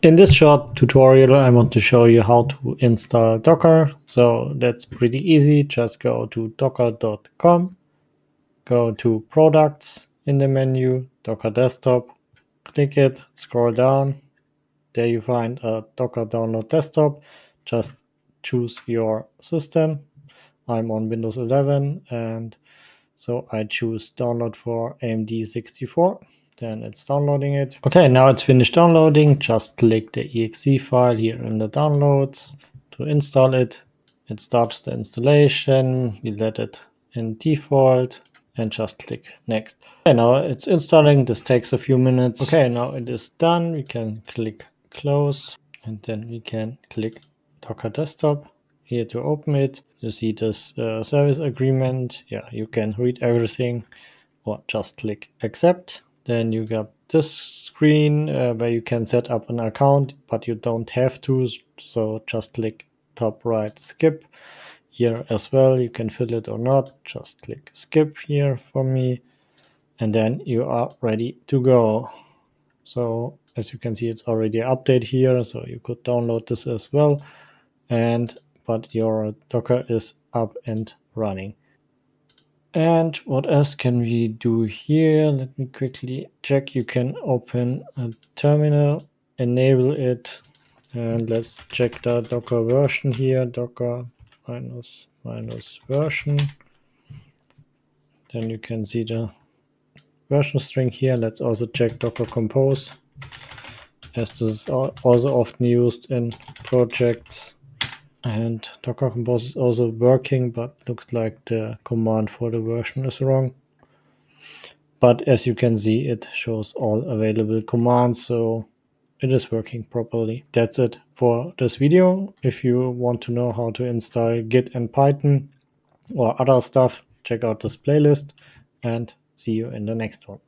In this short tutorial, I want to show you how to install Docker. So that's pretty easy. Just go to docker.com, go to products in the menu, Docker desktop, click it, scroll down. There you find a Docker download desktop. Just choose your system. I'm on Windows 11 and so I choose download for AMD 64. Then it's downloading it. Okay, now it's finished downloading. Just click the exe file here in the downloads to install it. It starts the installation. We let it in default and just click next. Okay, now it's installing. This takes a few minutes. Okay, now it is done. We can click close and then we can click Docker desktop here to open it. You see this service agreement. Yeah, you can read everything or just click accept. Then you got this screen where you can set up an account, but you don't have to. So just click top right skip. Here as well, you can fill it or not. Just click skip here for me. And then you are ready to go. So as you can see, it's already an update here. So you could download this as well. But your Docker is up and running. And what else can we do here? Let me quickly check. You can open a terminal, enable it, and let's check the Docker version here. Docker minus version. Then you can see the version string here. Let's also check Docker compose, as this is also often used in projects. And Docker compose is also working, but looks like the command for the version is wrong. But as you can see, it shows all available commands, so it is working properly. That's it for this video. If you want to know how to install Git and Python or other stuff, check out this playlist and see you in the next one.